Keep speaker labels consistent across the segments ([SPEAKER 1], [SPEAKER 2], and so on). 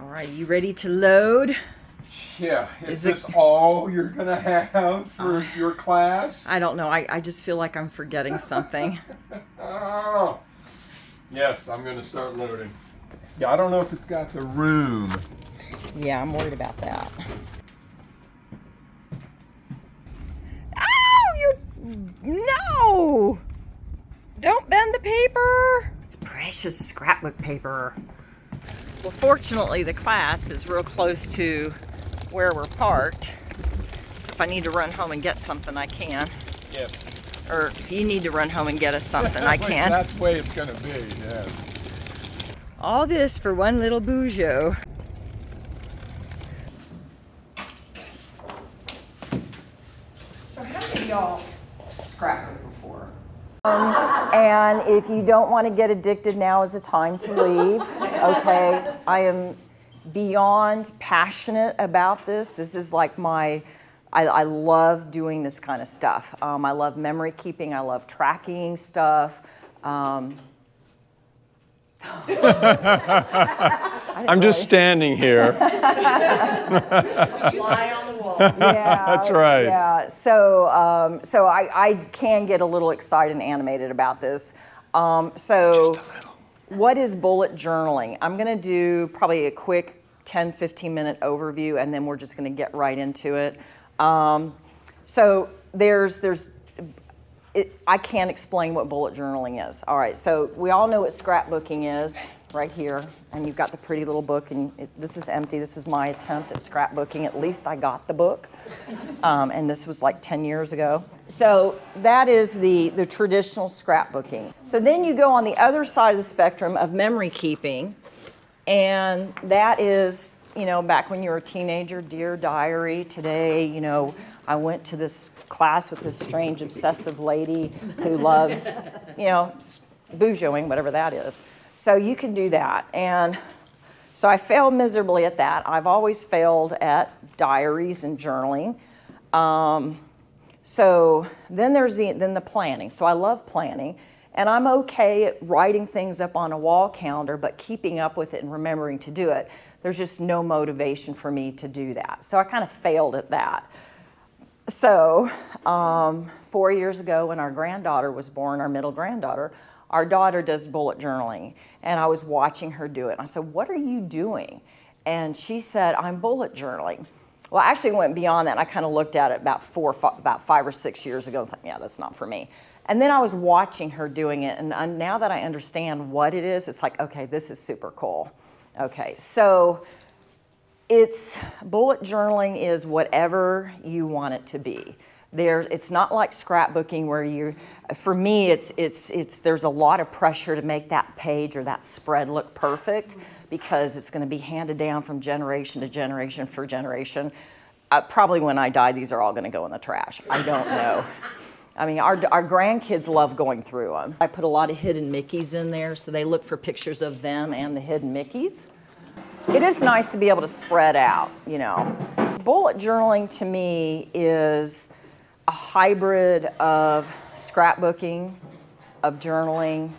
[SPEAKER 1] All right, you ready to load?
[SPEAKER 2] Yeah, is this all you're going to have for your class?
[SPEAKER 1] I don't know. I just feel like I'm forgetting something.
[SPEAKER 2] Oh, yes, I'm going to start loading. Yeah, I don't know if it's got the room.
[SPEAKER 1] Yeah, I'm worried about that. Oh, no! Don't bend the paper. It's precious scrapbook paper. Well, fortunately, the class is real close to where we're parked. So if I need to run home and get something, I can.
[SPEAKER 2] Yes.
[SPEAKER 1] Or if you need to run home and get us something, I can.
[SPEAKER 2] That's the way it's going to be, yeah.
[SPEAKER 1] All this for one little BUJO. So how many of y'all scrapbook before? And if you don't want to get addicted, now is the time to leave. Okay, I am beyond passionate about this. This is like I love doing this kind of stuff. I love memory keeping. I love tracking stuff.
[SPEAKER 3] I'm just standing here.
[SPEAKER 4] Fly on the wall.
[SPEAKER 1] Yeah,
[SPEAKER 3] That's right.
[SPEAKER 1] Yeah, so I can get a little excited and animated about this. So
[SPEAKER 3] Just a little.
[SPEAKER 1] what is bullet journaling? I'm going to do probably a quick 10-15 minute overview, and then we're just going to get right into it. So I can't explain what bullet journaling is. All right, so we all know what scrapbooking is right here, and you've got the pretty little book, and this is empty. This is my attempt at scrapbooking. At least I got the book, and this was like 10 years ago. So that is the traditional scrapbooking. So then you go on the other side of the spectrum of memory keeping, and that is, you know, back when you were a teenager, Dear Diary. Today, you know, I went to this class with this strange obsessive lady who loves, you know, bujoing, whatever that is. So you can do that. And so I failed miserably at that. I've always failed at diaries and journaling. So then there's the planning. So I love planning. And I'm okay at writing things up on a wall calendar, but keeping up with it and remembering to do it. There's just no motivation for me to do that. So I kind of failed at that. So 4 years ago when our granddaughter was born, our middle granddaughter, our daughter does bullet journaling. And I was watching her do it. And I said, what are you doing? And she said, I'm bullet journaling. Well, I actually went beyond that. And I kind of looked at it about 5 or 6 years ago. I was like, yeah, that's not for me. And then I was watching her doing it. And now that I understand what it is, it's like, okay, this is super cool. Okay, so bullet journaling is whatever you want it to be. It's not like scrapbooking where for me, there's a lot of pressure to make that page or that spread look perfect because it's going to be handed down from generation to generation for generation. Probably when I die, these are all going to go in the trash. I don't know. I mean, our grandkids love going through them. I put a lot of hidden Mickeys in there, so they look for pictures of them and the hidden Mickeys. It is nice to be able to spread out, you know. Bullet journaling to me is a hybrid of scrapbooking, of journaling,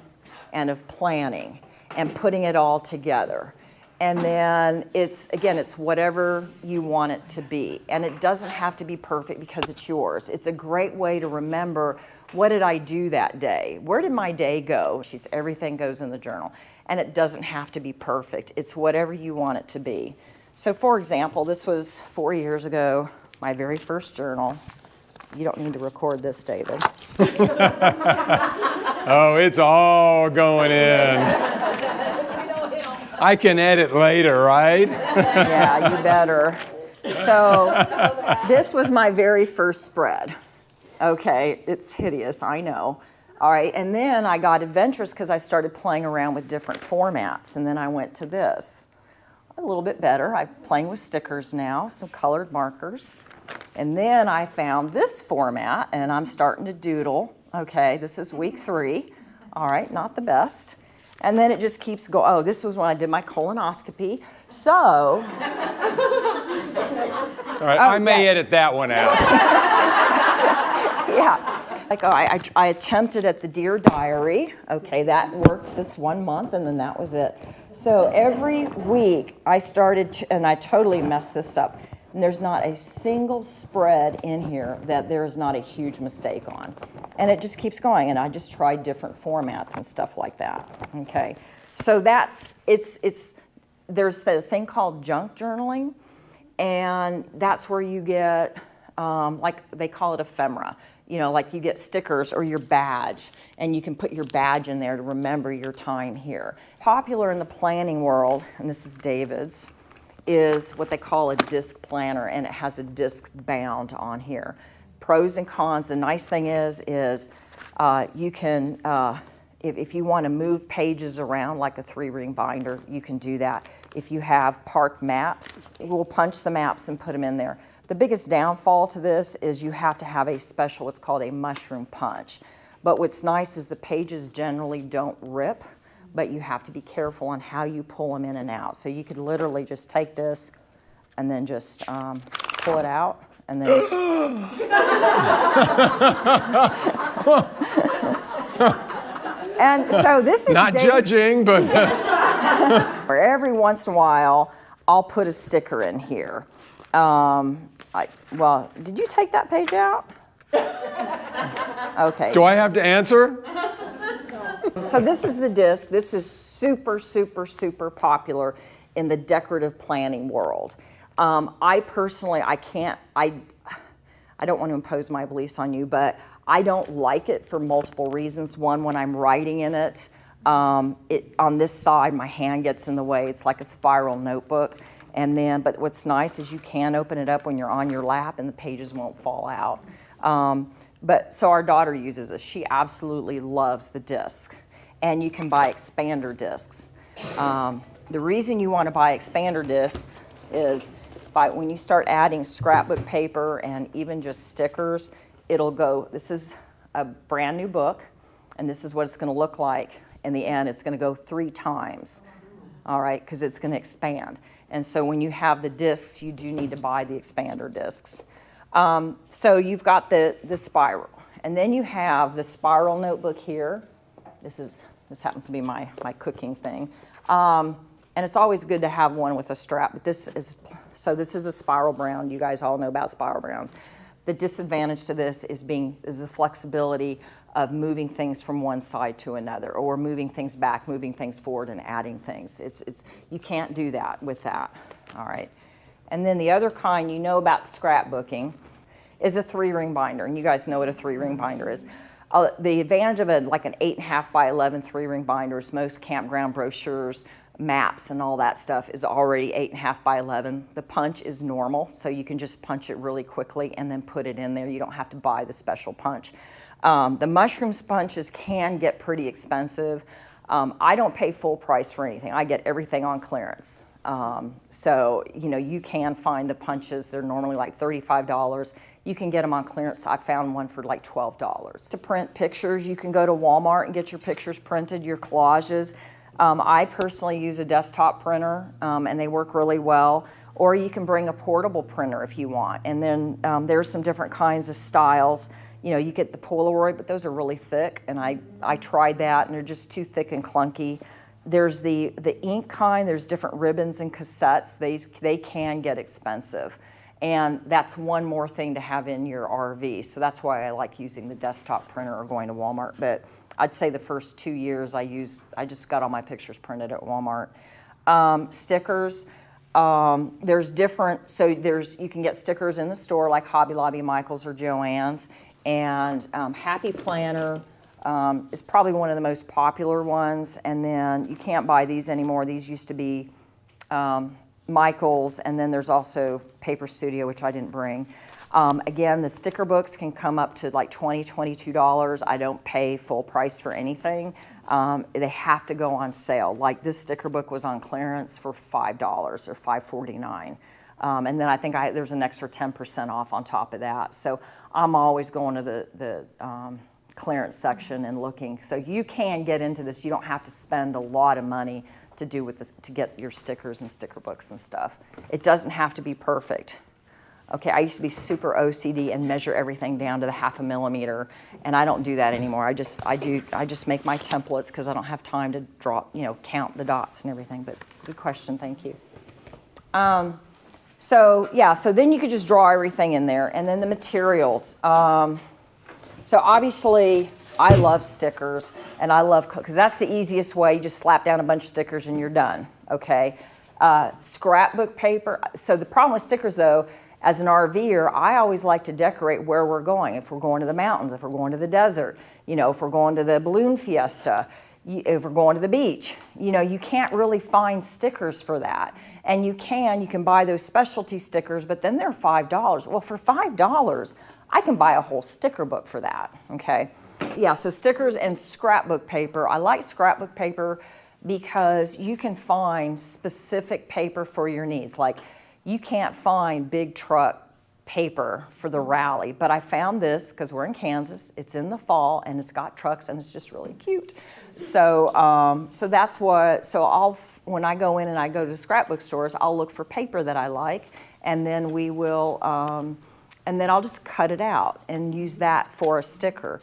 [SPEAKER 1] and of planning, and putting it all together. And then it's whatever you want it to be. And it doesn't have to be perfect because it's yours. It's a great way to remember, what did I do that day? Where did my day go? Everything goes in the journal. And it doesn't have to be perfect. It's whatever you want it to be. So for example, this was 4 years ago, my very first journal. You don't need to record this, David.
[SPEAKER 3] Oh, it's all going in. I can edit later, right?
[SPEAKER 1] Yeah, you better. So this was my very first spread. Okay, it's hideous, I know. All right, and then I got adventurous because I started playing around with different formats, and then I went to this. A little bit better. I'm playing with stickers now, some colored markers. And then I found this format, and I'm starting to doodle. Okay, this is week 3. All right, not the best. And then it just keeps going. Oh, this was when I did my colonoscopy. So.
[SPEAKER 3] All right, I may edit that one out.
[SPEAKER 1] Yeah. Like, oh, I attempted at the Dear Diary. Okay, that worked this 1 month, and then that was it. So every week I started, and I totally messed this up. And there's not a single spread in here that there is not a huge mistake on. And it just keeps going, and I just tried different formats and stuff like that. Okay, so there's the thing called junk journaling, and that's where you get, like they call it ephemera. You know, like you get stickers or your badge, and you can put your badge in there to remember your time here. Popular in the planning world, and this is David's, is what they call a disc planner, and it has a disc bound on here. Pros and cons. The nice thing is you can, if you want to move pages around like a 3-ring binder, you can do that. If you have park maps, we'll punch the maps and put them in there. The biggest downfall to this is you have to have a special, what's called a mushroom punch. But what's nice is the pages generally don't rip, but you have to be careful on how you pull them in and out. So you could literally just take this and then just pull it out and then just... And so this is
[SPEAKER 3] not judging, but
[SPEAKER 1] every once in a while I'll put a sticker in here. Well, did you take that page out? Okay.
[SPEAKER 3] do I have to answer?
[SPEAKER 1] So this is the disc. This is super, super, super popular in the decorative planning world. I personally, I don't want to impose my beliefs on you, but I don't like it for multiple reasons. One, when I'm writing in it, on this side, my hand gets in the way. It's like a spiral notebook. And then, but what's nice is you can open it up when you're on your lap and the pages won't fall out. So our daughter uses this. She absolutely loves the disc. And you can buy expander discs. The reason you want to buy expander discs is when you start adding scrapbook paper and even just stickers, it'll go, this is a brand new book, and this is what it's going to look like in the end. It's going to go 3 times, all right, because it's going to expand. And so when you have the discs, you do need to buy the expander discs. So you've got the spiral. And then you have the spiral notebook here. This happens to be my cooking thing. And it's always good to have one with a strap. But this is a spiral brown. You guys all know about spiral browns. The disadvantage to this is the flexibility of moving things from one side to another, or moving things back, moving things forward, and adding things. You can't do that with that. All right. And then the other kind, you know about scrapbooking, is a 3-ring binder, and you guys know what a 3-ring binder is. The advantage of like an 8.5 by 11 3-ring binder is most campground brochures, maps, and all that stuff is already 8.5 by 11. The punch is normal, so you can just punch it really quickly and then put it in there. You don't have to buy the special punch. The mushroom punches can get pretty expensive. I don't pay full price for anything. I get everything on clearance. So, you can find the punches. They're normally like $35. You can get them on clearance. I found one for like $12. To print pictures, you can go to Walmart and get your pictures printed, your collages. I personally use a desktop printer, and they work really well. Or you can bring a portable printer if you want. And then there's some different kinds of styles. You get the Polaroid, but those are really thick, and I tried that, and they're just too thick and clunky. There's the ink kind. There's different ribbons and cassettes. They can get expensive, and that's one more thing to have in your RV. So that's why I like using the desktop printer or going to Walmart. But I'd say the first 2 years I just got all my pictures printed at Walmart. Stickers. There's different. So you can get stickers in the store like Hobby Lobby, Michael's, or Joann's. And Happy Planner is probably one of the most popular ones. And then you can't buy these anymore. These used to be Michael's, and then there's also Paper Studio, which I didn't bring. Again, the sticker books can come up to like $20, $22. I don't pay full price for anything. They have to go on sale. Like this sticker book was on clearance for $5 or $5.49. And then I think there's an extra 10% off on top of that. So I'm always going to the clearance section and looking. So you can get into this. You don't have to spend a lot of money to get your stickers and sticker books and stuff. It doesn't have to be perfect. Okay, I used to be super OCD and measure everything down to the 1/2 millimeter, and I don't do that anymore. I just make my templates because I don't have time to draw, count the dots and everything. But good question, thank you. So then you could just draw everything in there, and then the materials. So obviously, I love stickers, and I love, because that's the easiest way. You just slap down a bunch of stickers and you're done, okay? Scrapbook paper. So the problem with stickers, though, as an RVer, I always like to decorate where we're going. If we're going to the mountains, if we're going to the desert, if we're going to the balloon fiesta, if we're going to the beach, you can't really find stickers for that. And you can buy those specialty stickers, but then they're $5. Well, for $5, I can buy a whole sticker book for that, okay? Yeah, so stickers and scrapbook paper. I like scrapbook paper because you can find specific paper for your needs. Like, you can't find big truck paper for the rally, but I found this because we're in Kansas. It's in the fall and it's got trucks and it's just really cute. So when I go in and I go to scrapbook stores, I'll look for paper that I like, and then and then I'll just cut it out and use that for a sticker.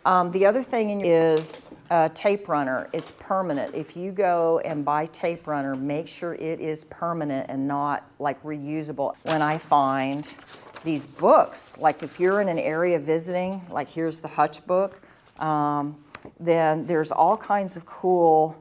[SPEAKER 1] The other thing is a tape runner. It's permanent. If you go and buy tape runner, make sure it is permanent and not like reusable. When I find these books, like if you're in an area visiting, like here's the Hutch book, then there's all kinds of cool,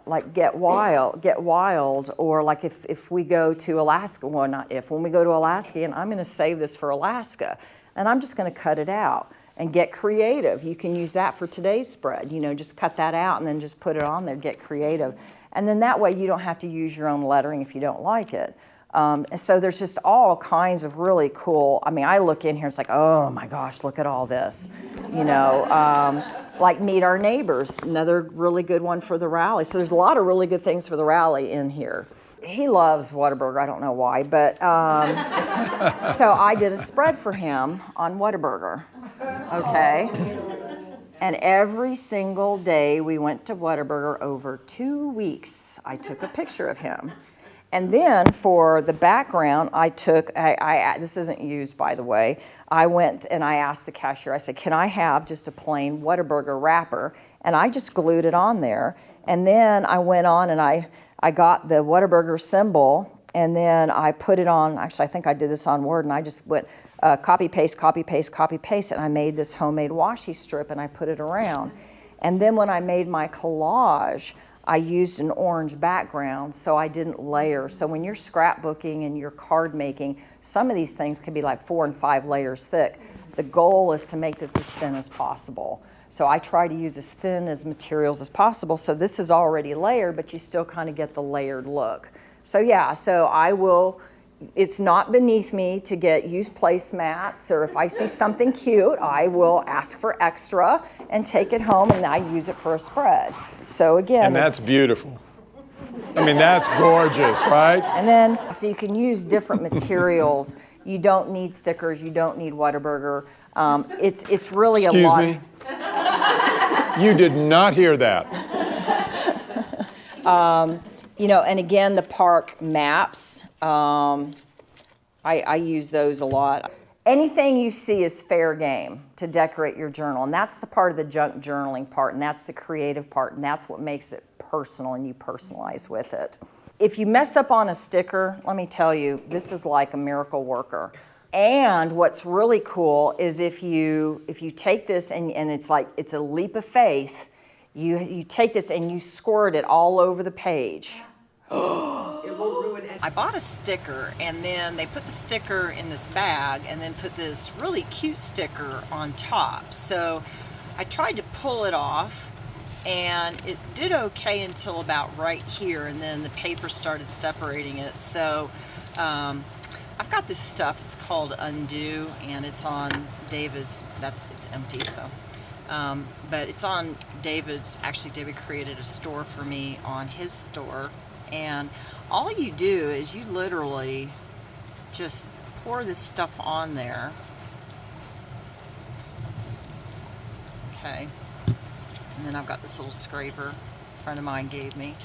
[SPEAKER 1] like Get Wild, or like if we go to Alaska, well, not if, when we go to Alaska, and I'm going to save this for Alaska, and I'm just going to cut it out. And Get Creative. You can use that for today's spread. Just cut that out and then just put it on there, Get Creative. And then that way you don't have to use your own lettering if you don't like it. And so there's just all kinds of really cool, I look in here, it's like, oh my gosh, look at all this. Like Meet Our Neighbors, another really good one for the rally. So there's a lot of really good things for the rally in here. He loves Whataburger, I don't know why, but so I did a spread for him on Whataburger, okay? And every single day we went to Whataburger over 2 weeks, I took a picture of him. And then for the background, this isn't used, by the way, I went and I asked the cashier, I said, can I have just a plain Whataburger wrapper? And I just glued it on there. And then I went on and I got the Whataburger symbol, and then I put it on, actually I think I did this on Word, and I just went copy, paste, copy, paste, copy, paste, and I made this homemade washi strip and I put it around. And then when I made my collage, I used an orange background, so I didn't layer. So when you're scrapbooking and you're card making, some of these things can be like 4 and 5 layers thick. The goal is to make this as thin as possible. So I try to use as thin as materials as possible. So this is already layered, but you still kind of get the layered look. So yeah, it's not beneath me to get used placemats, or if I see something cute, I will ask for extra and take it home and I use it for a spread. So again.
[SPEAKER 3] And that's beautiful. That's gorgeous, right?
[SPEAKER 1] And then, so you can use different materials. You don't need stickers, you don't need Whataburger. It's really a lot.
[SPEAKER 3] Excuse me? You did not hear that.
[SPEAKER 1] And again, the park maps, I use those a lot. Anything you see is fair game to decorate your journal, and that's the part of the junk journaling part, and that's the creative part, and that's what makes it personal, and you personalize with it. If you mess up on a sticker, let me tell you, this is like a miracle worker. And what's really cool is if you take this and it's a leap of faith, you take this and you squirt it all over the page. It won't ruin anything. I bought a sticker, and then they put the sticker in this bag and then put this really cute sticker on top. So I tried to pull it off, and it did okay until about right here, and then the paper started separating it. So I've got this stuff, it's called Undo, and it's on David's, it's empty, so. But it's on David's, actually David created a store for me on his store, and all you do is you literally just pour this stuff on there. Okay. And then I've got this little scraper a friend of mine gave me.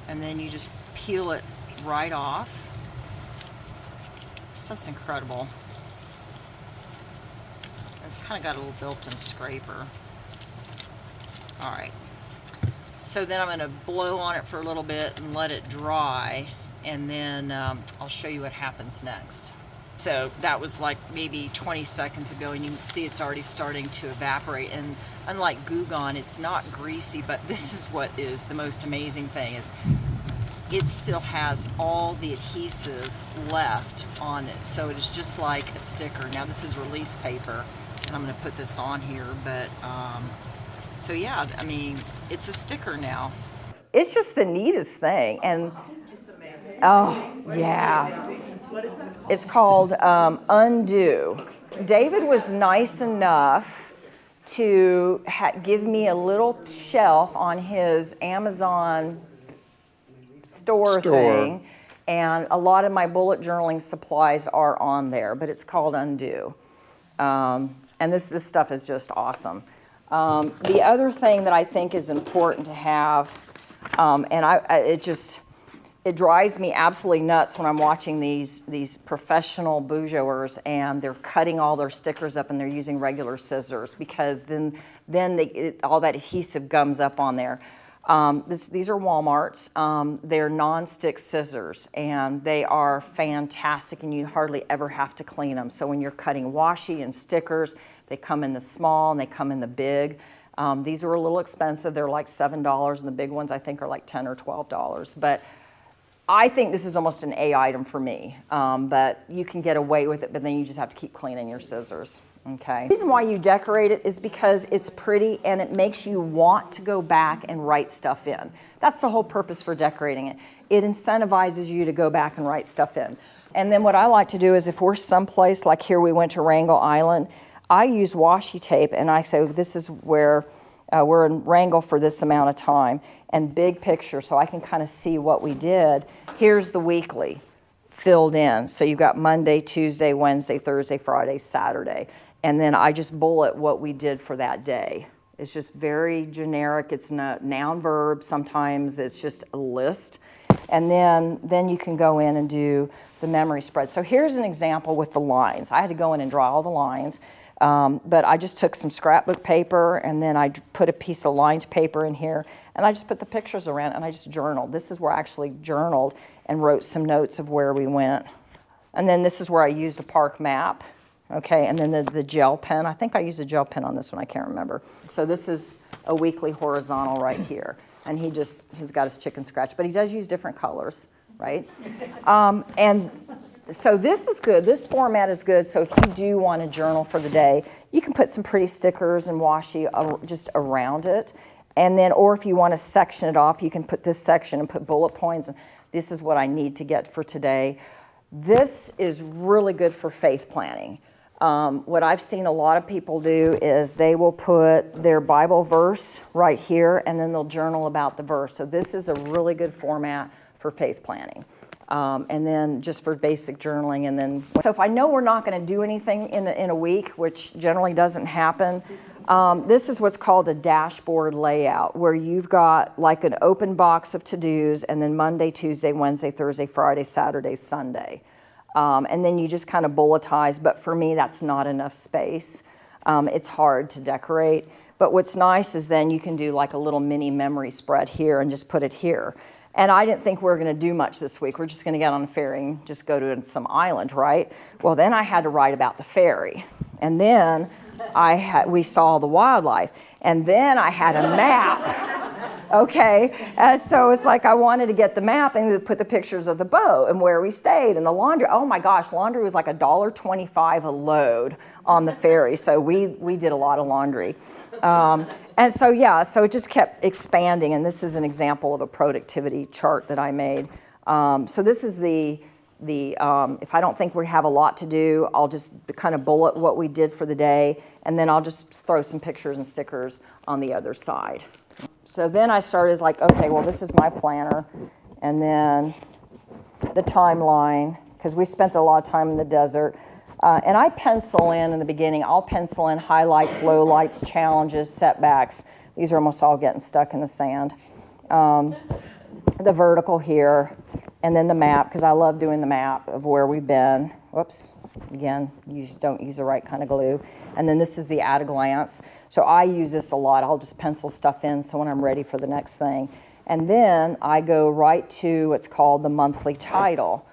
[SPEAKER 1] And then you just peel it right off. Stuff's incredible. It's kind of got a little built-in scraper. All right. So then I'm going to blow on it for a little bit and let it dry, and then I'll show you what happens next. So that was like maybe 20 seconds ago, and you can see it's already starting to evaporate. And unlike Goo Gone, it's not greasy, but this is what is the most amazing thing, is it still has all the adhesive left on it. So it is just like a sticker. Now this is release paper, and I'm going to put this on here, but so yeah, I mean, it's a sticker now. It's just the neatest thing. And oh yeah, it's called Undo. David was nice enough to give me a little shelf on his Amazon store thing, and a lot of my bullet journaling supplies are on there, but it's called Undo. And this stuff is just awesome. The other thing that I think is important to have, and it drives me absolutely nuts when I'm watching these professional bujoers, and they're cutting all their stickers up and they're using regular scissors, because then all that adhesive gums up on there. These are Walmart's. They're non-stick scissors, and they are fantastic, and you hardly ever have to clean them. So when you're cutting washi and stickers, they come in the small and they come in the big. These are a little expensive. They're like $7, and the big ones I think are like $10 or $12. But I think this is almost an A item for me. But you can get away with it, but then you just have to keep cleaning your scissors. Okay. The reason why you decorate it is because it's pretty and it makes you want to go back and write stuff in. That's the whole purpose for decorating it. It incentivizes you to go back and write stuff in. And then what I like to do is, if we're someplace, like here we went to Wrangell Island, I use washi tape, and I say, this is where we're in Wrangell for this amount of time, and big picture, so I can kind of see what we did. Here's the weekly filled in. So you've got Monday, Tuesday, Wednesday, Thursday, Friday, Saturday. And then I just bullet what we did for that day. It's just very generic. It's not noun verb. Sometimes it's just a list. And then you can go in and do the memory spread. So here's an example with the lines. I had to go in and draw all the lines. But I just took some scrapbook paper, and then I put a piece of lined paper in here, and I just put the pictures around, and I just journaled. This is where I actually journaled and wrote some notes of where we went. And then this is where I used a park map. Okay, and then the gel pen. I think I used a gel pen on this one. I can't remember. So this is a weekly horizontal right here. And he's got his chicken scratch, but he does use different colors, right? And so this is good. This format is good. So if you do want to journal for the day, you can put some pretty stickers and washi just around it. And then, or if you want to section it off, you can put this section and put bullet points. And this is what I need to get for today. This is really good for faith planning. What I've seen a lot of people do is they will put their Bible verse right here, and then they'll journal about the verse. So this is a really good format for faith planning. And then just for basic journaling. And then, so if I know we're not going to do anything in a week, which generally doesn't happen, this is what's called a dashboard layout, where you've got like an open box of to-dos, and then Monday, Tuesday, Wednesday, Thursday, Friday, Saturday, Sunday. And then you just kind of bulletize, but for me, that's not enough space. It's hard to decorate. But what's nice is then you can do like a little mini memory spread here and just put it here. And I didn't think we were going to do much this week. We're just going to get on a ferry and just go to some island, right? Well, then I had to write about the ferry. And then we saw the wildlife. And then I had a map. Okay, so it's like I wanted to get the map and put the pictures of the boat and where we stayed and the laundry. Oh my gosh, laundry was like $1.25 a load on the ferry. So we did a lot of laundry. And so, yeah, so it just kept expanding. And this is an example of a productivity chart that I made. So this is if I don't think we have a lot to do, I'll just kind of bullet what we did for the day. And then I'll just throw some pictures and stickers on the other side. So then I started like, okay, well, this is my planner. And then the timeline, because we spent a lot of time in the desert. And I pencil in the beginning, I'll pencil in highlights, lowlights, challenges, setbacks. These are almost all getting stuck in the sand. The vertical here. and then the map, because I love doing the map of where we've been. Whoops, again, you don't use the right kind of glue. And then this is the at a glance. So I use this a lot. I'll just pencil stuff in so when I'm ready for the next thing. And then I go right to what's called the monthly title.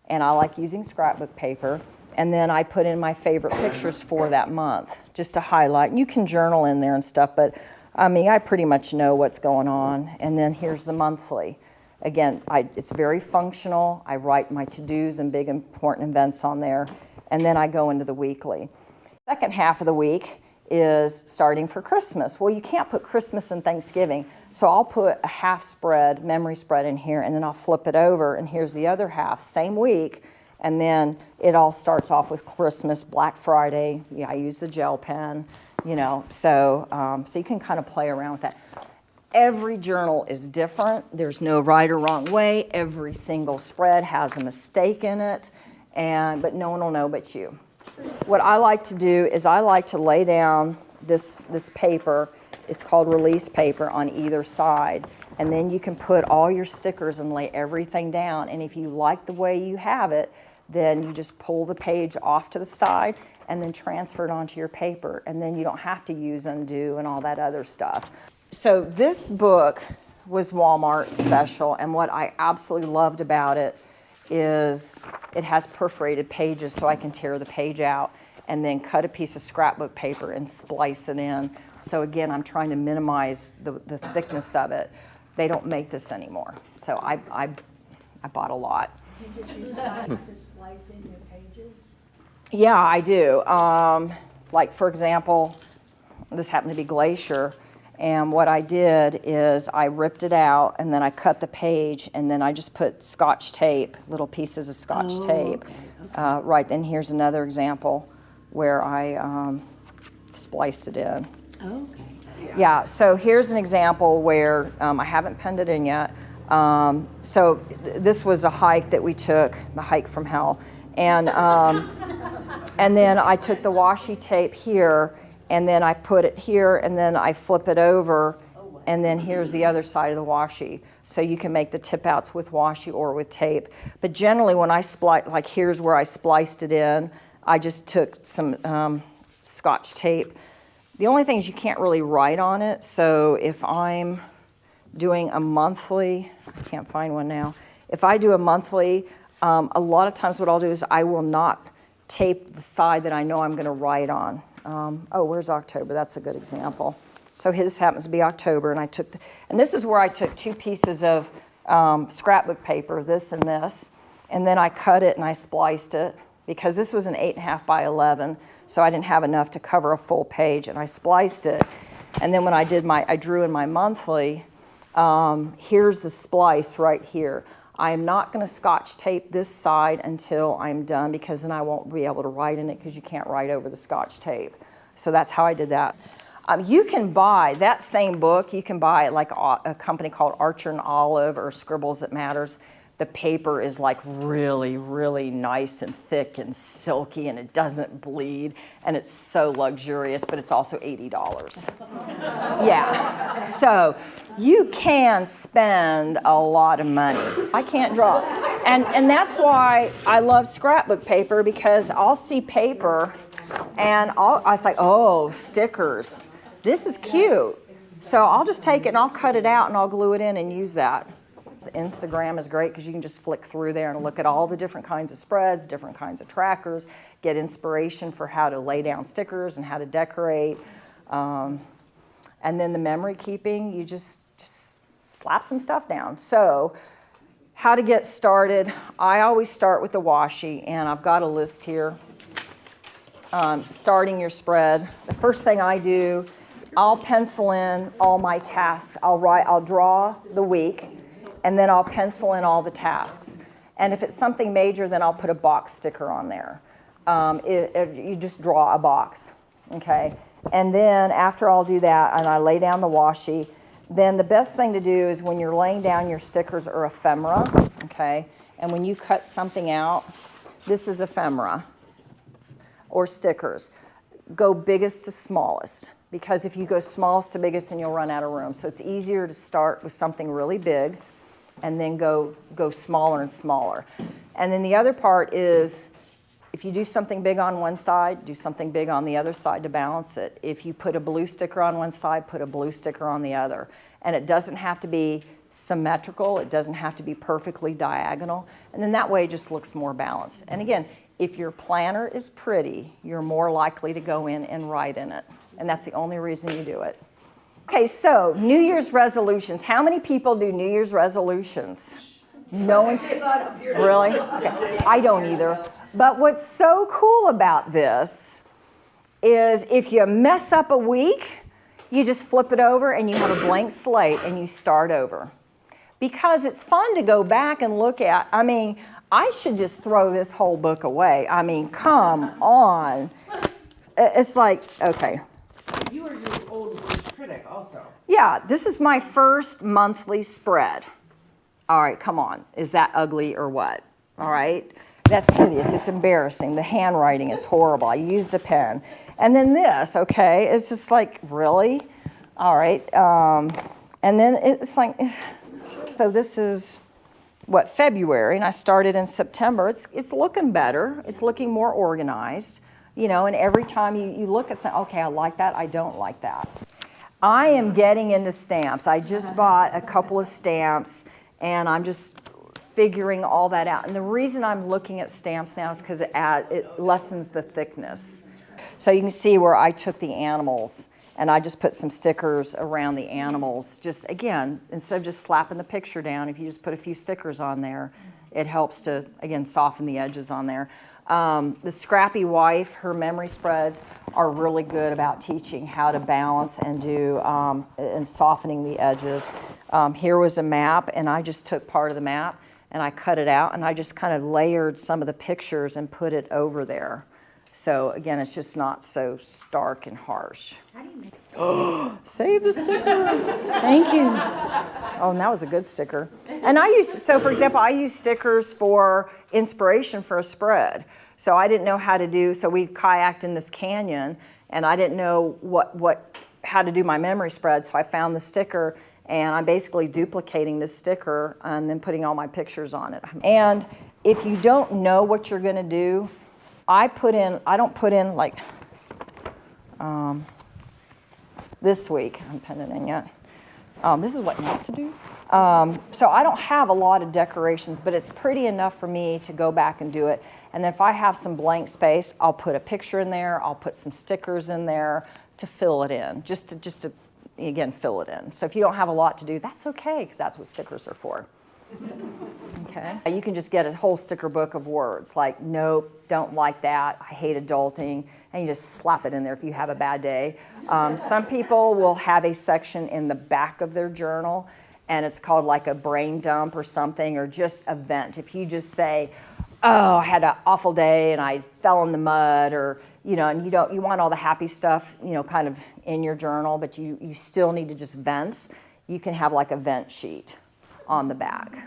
[SPEAKER 1] And I like using scrapbook paper. And then I put in my favorite pictures for that month, just to highlight. And you can journal in there and stuff, but I mean, I pretty much know what's going on. And then here's the monthly. Again, it's very functional. I write my to-dos and big important events on there. And then I go into the weekly. Second half of the week is starting for Christmas. Well, you can't put Christmas and Thanksgiving, so I'll put a half spread, memory spread in here, and then I'll flip it over, and here's the other half, same week, and then it all starts off with Christmas, Black Friday. Yeah, I use the gel pen, you know, so you can kind of play around with that. Every journal is different. There's no right or wrong way. Every single spread has a mistake in it, but no one will know but you. What I like to do is I like to lay down this paper, it's called release paper, on either side. And then you can put all your stickers and lay everything down. And if you like the way you have it, then you just pull the page off to the side and then transfer it onto your paper. And then you don't have to use undo and all that other stuff. So this book was Walmart special, and what I absolutely loved about it is it has perforated pages, so I can tear the page out and then cut a piece of scrapbook paper and splice it in. So again, I'm trying to minimize the thickness of it. They don't make this anymore, so I bought a lot.
[SPEAKER 4] Did you have to splice in your pages?
[SPEAKER 1] Yeah, I do. Like for example, this happened to be Glacier. And what I did is I ripped it out, and then I cut the page, and then I just put Scotch tape, little pieces of Scotch tape.
[SPEAKER 4] Okay.
[SPEAKER 1] Right, and here's another example where I spliced it in.
[SPEAKER 4] Okay.
[SPEAKER 1] Yeah, so here's an example where I haven't penned it in yet. This was a hike that we took, the hike from hell. And then I took the washi tape here, and then I put it here, and then I flip it over, and then here's the other side of the washi. So you can make the tip outs with washi or with tape. But generally when I splice, like here's where I spliced it in, I just took some Scotch tape. The only thing is you can't really write on it, so if I'm doing a monthly, I can't find one now. If I do a monthly, a lot of times what I'll do is I will not tape the side that I know I'm gonna write on. Where's October? That's a good example. So his happens to be October, and and this is where I took two pieces of scrapbook paper, this, and then I cut it and I spliced it because this was an 8.5 by 11, so I didn't have enough to cover a full page, and I spliced it. And then when I drew in my monthly, here's the splice right here. I am not going to Scotch tape this side until I'm done, because then I won't be able to write in it, because you can't write over the Scotch tape. So that's how I did that. You can buy that same book. You can buy it like a company called Archer and Olive or Scribbles That Matters. The paper is like really, really nice and thick and silky, and it doesn't bleed, and it's so luxurious, but it's also $80. Yeah, so you can spend a lot of money. I can't draw. And that's why I love scrapbook paper, because I'll see paper and I was like, oh, stickers. This is cute. So I'll just take it and I'll cut it out and I'll glue it in and use that. Instagram is great because you can just flick through there and look at all the different kinds of spreads, different kinds of trackers, get inspiration for how to lay down stickers and how to decorate. And then the memory keeping, you just slap some stuff down. So how to get started, I always start with the washi, and I've got a list here. Starting your spread, the first thing I do, I'll pencil in all my tasks. I'll draw the week, and then I'll pencil in all the tasks. And if it's something major, then I'll put a box sticker on there. You just draw a box, okay? And then after I'll do that, and I lay down the washi, then the best thing to do is when you're laying down your stickers or ephemera, okay? And when you cut something out, this is ephemera or stickers. Go biggest to smallest, because if you go smallest to biggest, then you'll run out of room. So it's easier to start with something really big. and then go smaller and smaller. And then the other part is, if you do something big on one side, do something big on the other side to balance it. If you put a blue sticker on one side, put a blue sticker on the other. And it doesn't have to be symmetrical, it doesn't have to be perfectly diagonal, and then that way it just looks more balanced. And again, if your planner is pretty, you're more likely to go in and write in it. And that's the only reason you do it. Okay, so New Year's resolutions. How many people do New Year's resolutions? No one's really? Okay. I don't either. But what's so cool about this is if you mess up a week, you just flip it over and you have a blank slate and you start over. Because it's fun to go back and look at. I mean, I should just throw this whole book away. I mean, come on. It's like, okay.
[SPEAKER 5] You are your own worst critic also.
[SPEAKER 1] Yeah, this is my first monthly spread. All right, come on. Is that ugly or what? All right. That's hideous. It's embarrassing. The handwriting is horrible. I used a pen. And then this, okay, it's just like, really? All right. And then it's like, so this is, what, February, and I started in September. It's looking better. It's looking more organized, you know, and every time you look at something, okay, I like that, I don't like that. I am getting into stamps. I just bought a couple of stamps, and I'm just figuring all that out. And the reason I'm looking at stamps now is because it lessens the thickness. So you can see where I took the animals, and I just put some stickers around the animals. Just, again, instead of just slapping the picture down, if you just put a few stickers on there, it helps to, again, soften the edges on there. The Scrappy Wife, her memory spreads are really good about teaching how to balance and do and softening the edges. Here was a map, and I just took part of the map and I cut it out, and I just kind of layered some of the pictures and put it over there. So again, it's just not so stark and harsh.
[SPEAKER 4] How do you make
[SPEAKER 1] Save the sticker. Thank you. Oh, and that was a good sticker. And so for example, I use stickers for inspiration for a spread. So I didn't know how to do, so we kayaked in this canyon, and I didn't know how to do my memory spread, so I found the sticker, and I'm basically duplicating this sticker and then putting all my pictures on it. And if you don't know what you're going to do, I don't put in like this week. I haven't put it in yet. This is what not to do. So I don't have a lot of decorations, but it's pretty enough for me to go back and do it. And then if I have some blank space, I'll put a picture in there. I'll put some stickers in there to fill it in, just to again, fill it in. So if you don't have a lot to do, that's okay, because that's what stickers are for. Okay. You can just get a whole sticker book of words like, nope, don't like that, I hate adulting, and you just slap it in there if you have a bad day. Some people will have a section in the back of their journal, and it's called like a brain dump or something, or just a vent. If you just say, oh, I had an awful day and I fell in the mud, or, you know, and you want all the happy stuff, you know, kind of in your journal, but you still need to just vent, you can have like a vent sheet on the back.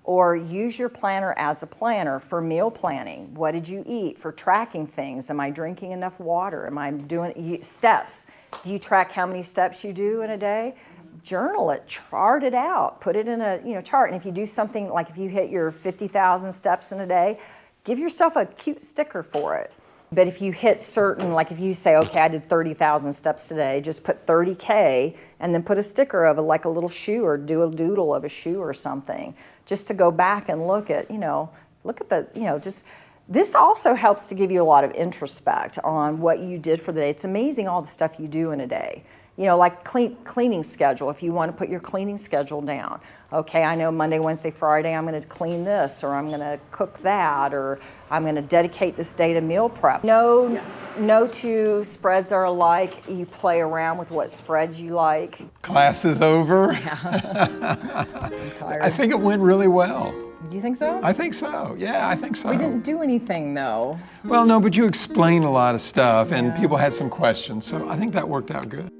[SPEAKER 1] Or use your planner as a planner for meal planning. What did you eat? For tracking things. Am I drinking enough water? Am I doing steps? Do you track how many steps you do in a day? Journal it, chart it out, put it in a chart. And if you do something like if you hit your 50,000 steps in a day, give yourself a cute sticker for it. But if you hit certain, like if you say, okay, I did 30,000 steps today, just put 30K and then put a sticker of like a little shoe, or do a doodle of a shoe or something, just to go back and look at the, just, this also helps to give you a lot of introspect on what you did for the day. It's amazing all the stuff you do in a day. You know, like cleaning schedule, if you want to put your cleaning schedule down. Okay, I know Monday, Wednesday, Friday, I'm going to clean this, or I'm going to cook that, or I'm going to dedicate this day to meal prep. No two spreads are alike. You play around with what spreads you like.
[SPEAKER 3] Class is over.
[SPEAKER 1] I'm tired.
[SPEAKER 3] I think it went really well.
[SPEAKER 1] Do you think so?
[SPEAKER 3] I think so. Yeah, I think so.
[SPEAKER 1] We didn't do anything, though.
[SPEAKER 3] Well, no, but you explained a lot of stuff, and people had some questions, so I think that worked out good.